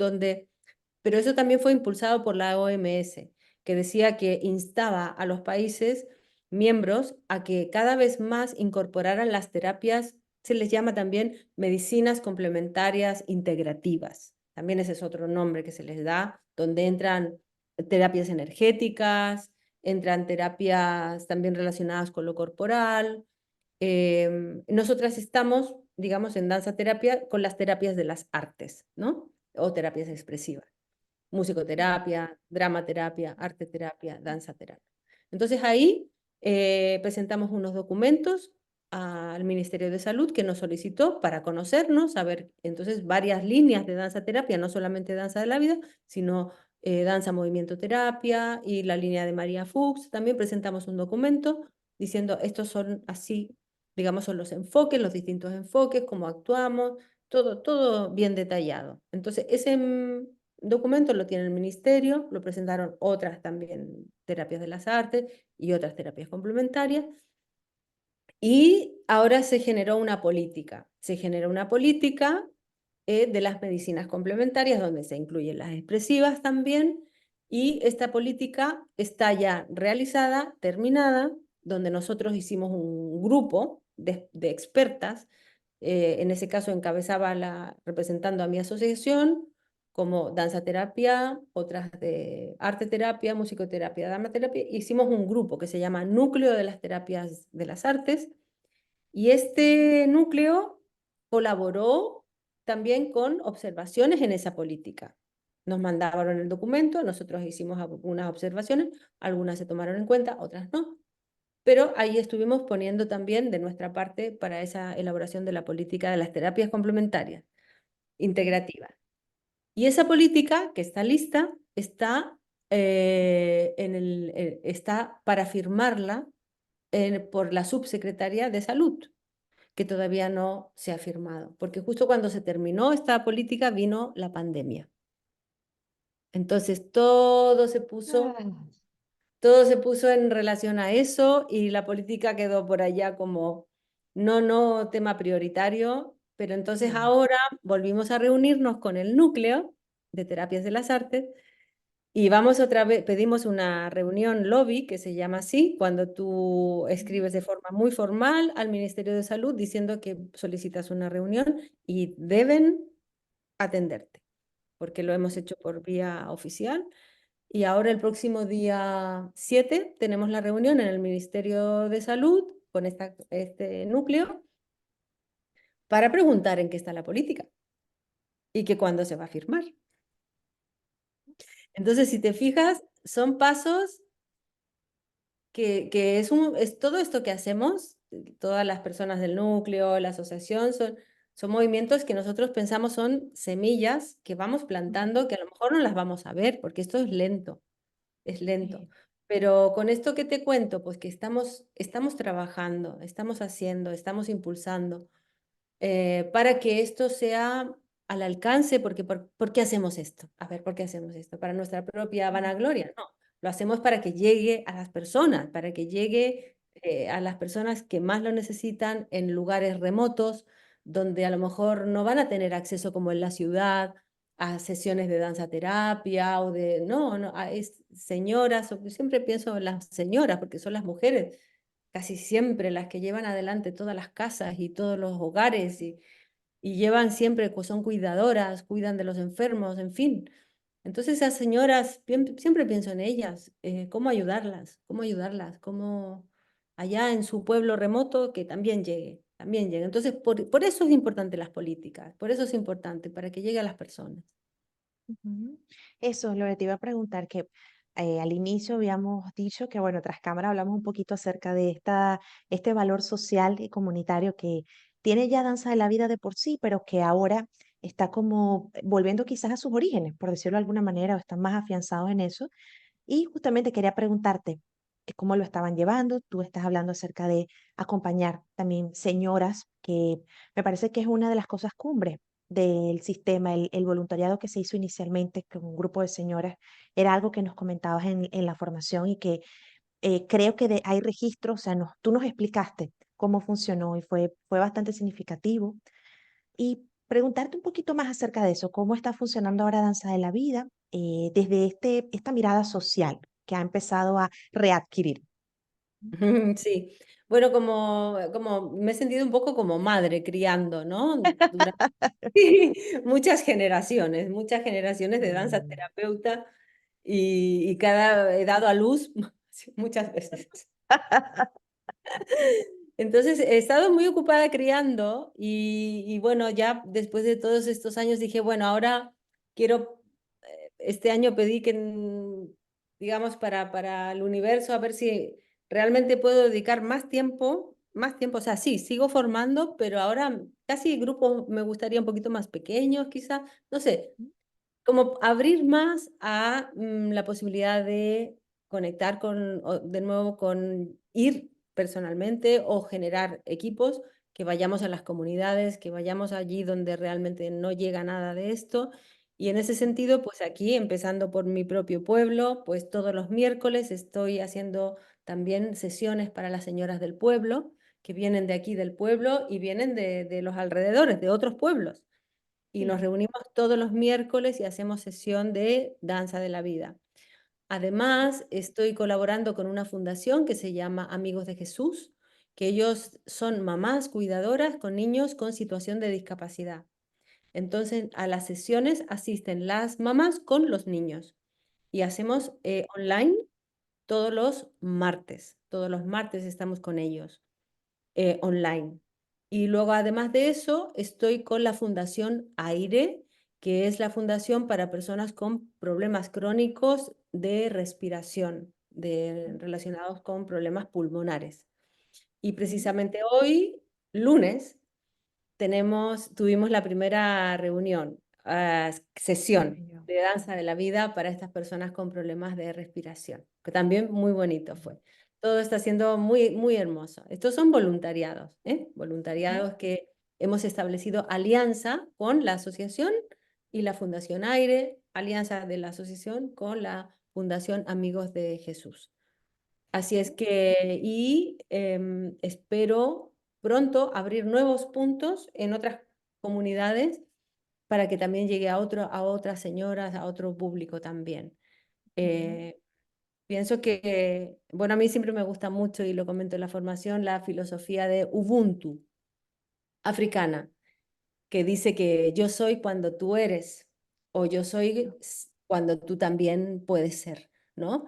pero eso también fue impulsado por la OMS, que decía que instaba a los países miembros a que cada vez más incorporaran las terapias, se les llama también medicinas complementarias integrativas. También ese es otro nombre que se les da, donde entran terapias energéticas, entran terapias también relacionadas con lo corporal. Nosotras estamos, digamos, en danza terapia con las terapias de las artes, ¿no? O terapias expresivas, musicoterapia, dramaterapia, arteterapia, danza terapia. Entonces ahí presentamos unos documentos al Ministerio de Salud que nos solicitó para conocernos, saber entonces varias líneas de danza terapia, no solamente danza de la vida, sino danza movimiento terapia y la línea de María Fuchs. También presentamos un documento diciendo estos son así, digamos, son los enfoques, los distintos enfoques, cómo actuamos, todo bien detallado. Entonces, ese documento lo tiene el ministerio, lo presentaron otras también terapias de las artes y otras terapias complementarias. Y ahora se generó una política de las medicinas complementarias donde se incluyen las expresivas también y esta política está ya realizada, terminada, donde nosotros hicimos un grupo de expertas, en ese caso encabezaba representando a mi asociación como danza terapia, otras de arte terapia, musicoterapia, dramaterapia, hicimos un grupo que se llama Núcleo de las Terapias de las Artes y este núcleo colaboró también con observaciones en esa política. Nos mandaron el documento, nosotros hicimos algunas observaciones, algunas se tomaron en cuenta, otras no, pero ahí estuvimos poniendo también de nuestra parte para esa elaboración de la política de las terapias complementarias, integrativas. Y esa política que está lista está, está para firmarla por la subsecretaria de Salud, que todavía no se ha firmado, porque justo cuando se terminó esta política vino la pandemia. Entonces Ah, todo se puso en relación a eso y la política quedó por allá como no tema prioritario, pero entonces mm, ahora volvimos a reunirnos con el núcleo de terapias de las artes y vamos otra vez, pedimos una reunión lobby, que se llama así, cuando tú escribes de forma muy formal al Ministerio de Salud diciendo que solicitas una reunión y deben atenderte, porque lo hemos hecho por vía oficial. Y ahora el próximo día 7 tenemos la reunión en el Ministerio de Salud con este núcleo para preguntar en qué está la política y que cuándo se va a firmar. Entonces, si te fijas, son pasos que es todo esto que hacemos, todas las personas del núcleo, la asociación, son movimientos que nosotros pensamos son semillas que vamos ujú, plantando, que a lo mejor no las vamos a ver, porque esto es lento, es lento. sí, Pero con esto que te cuento, pues que estamos trabajando, estamos haciendo, estamos impulsando para que esto sea al alcance, porque ¿por qué hacemos esto? A ver, ¿por qué hacemos esto? ¿Para nuestra propia mm, vanagloria? No, lo hacemos para que llegue a las personas, para que llegue a las personas que más lo necesitan en lugares remotos, donde a lo mejor no van a tener acceso como en la ciudad a sesiones de danza terapia o de, no, es señoras, o siempre pienso en las señoras, porque son las mujeres casi siempre las que llevan adelante todas las casas y todos los hogares y llevan siempre, pues son cuidadoras, cuidan de los enfermos, en fin. Entonces esas señoras, siempre pienso en ellas, cómo ayudarlas, cómo allá en su pueblo remoto que también llegue, también llegue. Entonces por eso es importante las políticas, por eso es importante, para que llegue a las personas. ujú. Eso, lo que te iba a preguntar, que al inicio habíamos dicho que, bueno, tras cámara hablamos un poquito acerca de este valor social y comunitario que tiene ya Danza de la Vida de por sí, pero que ahora está como volviendo quizás a sus orígenes, por decirlo de alguna manera, o están más afianzados en eso. Y justamente quería preguntarte cómo lo estaban llevando. Tú estás hablando acerca de acompañar también señoras, que me parece que es una de las cosas cumbres del sistema, el voluntariado que se hizo inicialmente con un grupo de señoras, era algo que nos comentabas en la formación y que creo que hay registros, o sea, tú nos explicaste cómo funcionó y fue bastante significativo. Y preguntarte un poquito más acerca de eso, cómo está funcionando ahora Danza de la Vida desde esta mirada social que ha empezado a readquirir. Sí, bueno, como me he sentido un poco como madre criando, ¿no? Durante muchas generaciones de danza Mm. terapeuta y he dado a luz muchas veces. Entonces he estado muy ocupada criando y bueno, ya después de todos estos años dije, bueno, ahora quiero, este año pedí que, digamos, para el universo, a ver si realmente puedo dedicar más tiempo, más tiempo, o sea, sí, sigo formando, pero ahora casi grupos me gustaría un poquito más pequeños, quizá, no sé, como abrir más a la posibilidad de conectar con, de nuevo, con ir personalmente o generar equipos, que vayamos a las comunidades, que vayamos allí donde realmente no llega nada de esto. Y en ese sentido, pues aquí, empezando por mi propio pueblo, pues todos los miércoles estoy haciendo también sesiones para las señoras del pueblo, que vienen de aquí del pueblo y vienen de los alrededores, de otros pueblos, y nos Sí. reunimos todos los miércoles y hacemos sesión de danza de la vida. Además, estoy colaborando con una fundación que se llama Amigos de Jesús, que ellos son mamás cuidadoras con niños con situación de discapacidad. Entonces, a las sesiones asisten las mamás con los niños y hacemos online todos los martes. Todos los martes estamos con ellos online. Y luego, además de eso, estoy con la Fundación Aire, que es la fundación para personas con problemas crónicos de respiración, relacionados con problemas pulmonares. Y Mm, precisamente hoy, lunes, tuvimos la primera reunión, qué sesión bello. de danza de la vida para estas personas con problemas de respiración, que también muy bonito fue. Todo está siendo muy, muy hermoso. Estos son voluntariados, ¿eh? Ujú, Voluntariados que hemos establecido alianza con la asociación y la Fundación Aire, alianza de la asociación con la Fundación Amigos de Jesús. Así es ujú. que, y espero pronto abrir nuevos puntos en otras comunidades para que también llegue a otras señoras, a otro público también. Ujú. Eh, Pienso que, bueno, a mí siempre me gusta mucho, y lo comento en la formación, la filosofía de Ubuntu africana, que dice que yo soy cuando tú eres, o yo soy cuando tú también puedes ser, ¿no?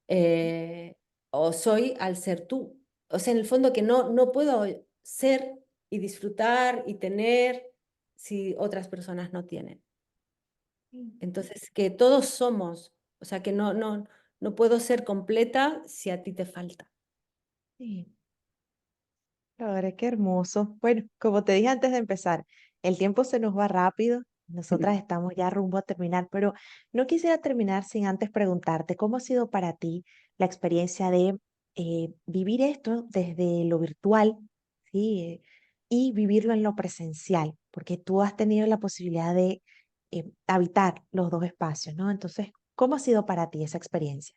Eh, o soy al ser tú. O sea, en el fondo que no puedo ser y disfrutar y tener si otras personas no tienen. Sí. Entonces, que todos somos, o sea, que no puedo ser completa si a ti te falta. Sí. Ahora, qué hermoso. Bueno, como te dije antes de empezar, el tiempo se nos va rápido. Nosotras estamos ya rumbo a terminar, pero no quisiera terminar sin antes preguntarte cómo ha sido para ti la experiencia de vivir esto desde lo virtual, ¿sí? Y vivirlo en lo presencial, porque tú has tenido la posibilidad de habitar los dos espacios, ¿no? Entonces, ¿cómo ha sido para ti esa experiencia?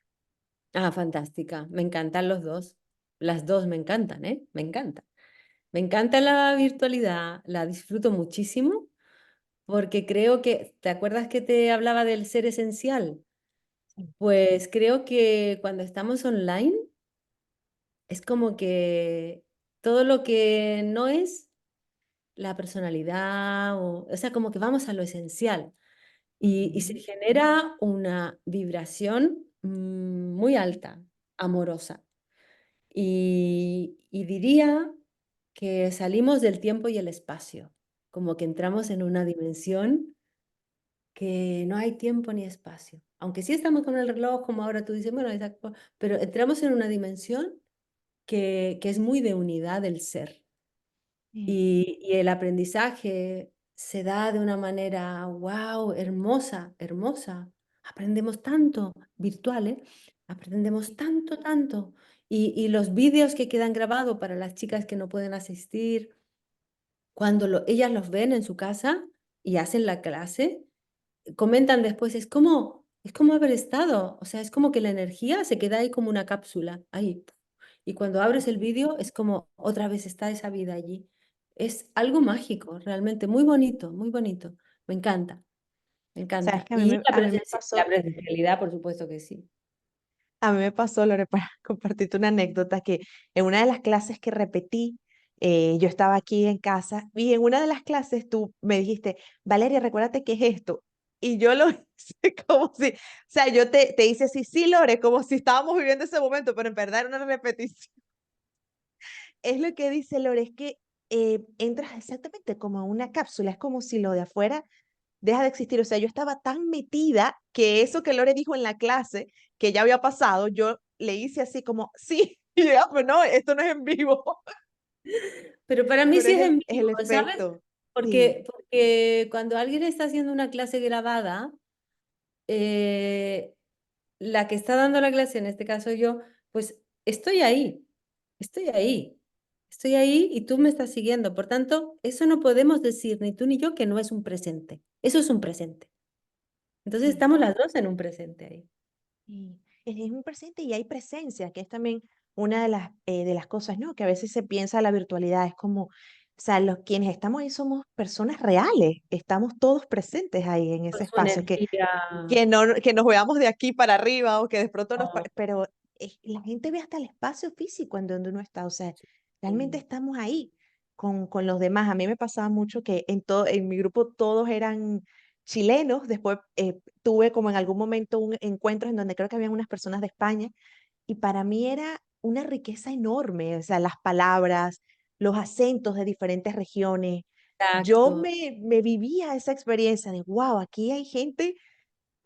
Ah, fantástica. Me encantan los dos. Las dos me encantan, ¿eh? Me encanta. Me encanta la virtualidad, la disfruto muchísimo porque creo que, ¿te acuerdas que te hablaba del ser esencial? Sí. Pues creo que cuando estamos online es como que todo lo que no es la personalidad, o sea, como que vamos a lo esencial y se Ujú. genera una vibración muy alta, amorosa. Y diría que salimos del tiempo y el espacio, como que entramos en una dimensión que no hay tiempo ni espacio. Aunque sí estamos con el reloj, como ahora tú dices, bueno, exacto, pero entramos en una dimensión que es muy de unidad del ser. Sí. Y el aprendizaje se da de una manera, wow, hermosa, hermosa. Aprendemos tanto, virtual, ¿eh? Aprendemos tanto, tanto. Y los vídeos que quedan grabados para las chicas que no pueden asistir, cuando ellas los ven en su casa y hacen la clase, comentan después, es como haber estado, o sea, es como que la energía se queda ahí como una cápsula, ahí. Y cuando abres el vídeo es como otra vez está esa vida allí. Es algo mágico, realmente, muy bonito, muy bonito. Me encanta, me Sabes encanta. que Y a mí me la pasó. presencialidad, por supuesto que sí. A mí me pasó, Lore, para compartirte una anécdota, que en una de las clases que repetí, yo estaba aquí en casa y en una de las clases tú me dijiste, Valeria, recuérdate qué es esto. Y yo lo hice como si, o sea, yo te hice así, sí, Lore, como si estábamos viviendo ese momento, pero en verdad era una repetición. Es lo que dice Lore, es que entras exactamente como en una cápsula, es como si lo de afuera deja de existir. O sea, yo estaba tan metida que eso que Lore dijo en la clase, que ya había pasado, yo le hice así como, sí, y yo, "Ah, pues no, esto no es en vivo". Pero para mí pero sí es en es vivo, el ¿sabes? efecto. Sí. Porque cuando alguien está haciendo una clase grabada, eh, la que está dando la clase, en este caso yo, pues estoy ahí, estoy ahí, estoy ahí y tú me estás siguiendo. Por tanto, eso no podemos decir ni tú ni yo que no es un presente. Eso es un presente. Entonces Sí. estamos las dos en un presente ahí. Y es un presente y hay presencia, que es también una de las cosas, ¿no? Que a veces se piensa la virtualidad, es como, o sea, los quienes estamos ahí somos personas reales, estamos todos presentes ahí en Con ese su espacio, energía. que no, que nos veamos de aquí para arriba o que de pronto Oh, pero la gente ve hasta el espacio físico en donde uno está, o sea, realmente sí, estamos ahí con los demás. A mí me pasaba mucho que en mi grupo todos eran chilenos, después tuve como en algún momento un encuentro en donde creo que habían unas personas de España y para mí era una riqueza enorme, o sea, las palabras, los acentos de diferentes regiones. Yo exacto, me vivía esa experiencia de, wow, aquí hay gente,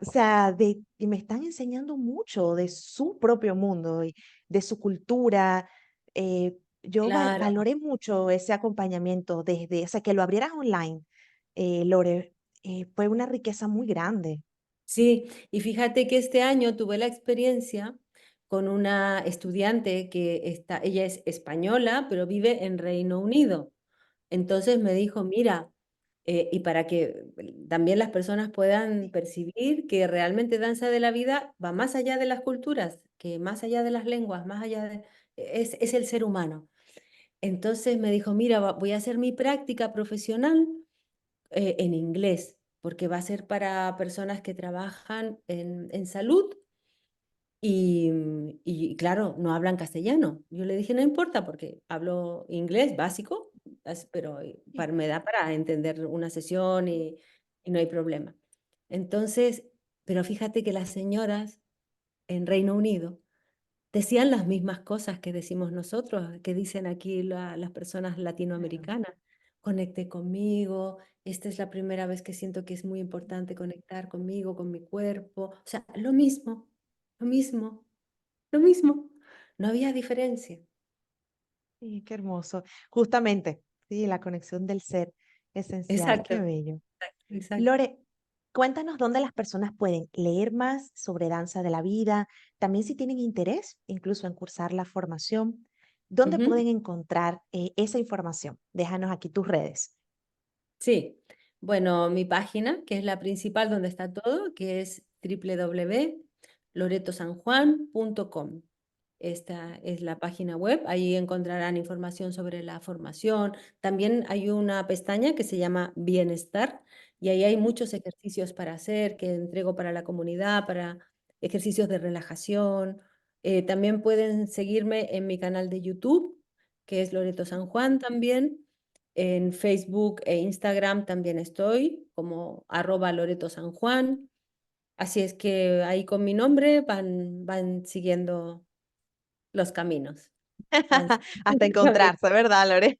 o sea, y me están enseñando mucho de su propio mundo y de su cultura. Yo claro. valoré mucho ese acompañamiento desde, o sea, que lo abrieras online, Lore, fue una riqueza muy grande. Sí, y fíjate que este año tuve la experiencia con una estudiante que está, ella es española, pero vive en Reino Unido. Entonces me dijo, mira, y para que también las personas puedan percibir que realmente Danza de la Vida va más allá de las culturas, que más allá de las lenguas, más allá de, es el ser humano. Entonces me dijo, mira, voy a hacer mi práctica profesional en inglés, porque va a ser para personas que trabajan en salud y claro, no hablan castellano. Yo le dije, no importa, porque hablo inglés básico, pero Sí, me da para entender una sesión y no hay problema. Entonces, pero fíjate que las señoras en Reino Unido decían las mismas cosas que decimos nosotros, que dicen aquí las personas claro. latinoamericanas. Conecté conmigo, esta es la primera vez que siento que es muy importante conectar conmigo, con mi cuerpo. O sea, lo mismo, lo mismo. No había diferencia. Sí, qué hermoso. Justamente, sí, la conexión del ser esencial, Exacto, qué bello. exacto. Lore, cuéntanos dónde las personas pueden leer más sobre danza de la vida, también si tienen interés, incluso en cursar la formación, dónde Ujú. pueden encontrar esa información. Déjanos aquí tus redes. Sí, bueno, mi página, que es la principal donde está todo, que es www.loretosanjuan.com. Esta es la página web, ahí encontrarán información sobre la formación. También hay una pestaña que se llama Bienestar y ahí hay muchos ejercicios para hacer que entrego para la comunidad, para ejercicios de relajación. También pueden seguirme en mi canal de YouTube, que es Loreto San Juan también. En Facebook e Instagram también estoy como @Loreto San Juan. Así es que ahí con mi nombre van siguiendo los caminos. Van Hasta siguiendo los caminos. encontrarse, ¿verdad, Lore?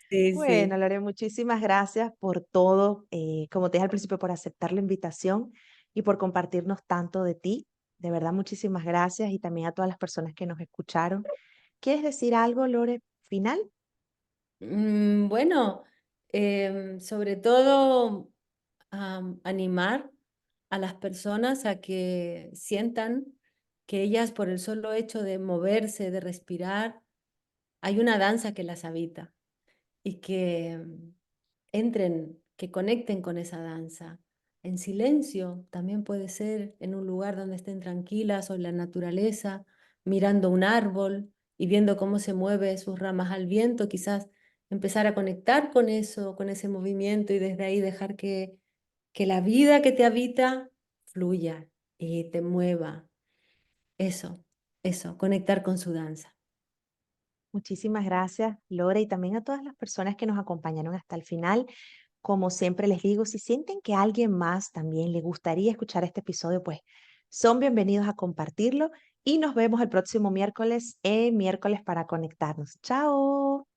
Sí, Bueno, sí. Lore, muchísimas gracias por todo, como te dije al principio, por aceptar la invitación y por compartirnos tanto de ti. De verdad, muchísimas gracias y también a todas las personas que nos escucharon. ¿Quieres decir algo, Lore, final? Bueno, sobre todo animar a las personas a que sientan que ellas por el solo hecho de moverse, de respirar, hay una danza que las habita y que entren, que conecten con esa danza. En silencio, también puede ser en un lugar donde estén tranquilas o en la naturaleza, mirando un árbol y viendo cómo se mueve sus ramas al viento, quizás empezar a conectar con eso, con ese movimiento y desde ahí dejar que la vida que te habita fluya y te mueva. Eso, eso, conectar con su danza. Muchísimas gracias, Lore, y también a todas las personas que nos acompañaron hasta el final. Como siempre les digo, si sienten que a alguien más también le gustaría escuchar este episodio, pues son bienvenidos a compartirlo y nos vemos el próximo miércoles en miércoles para conectarnos. Chao.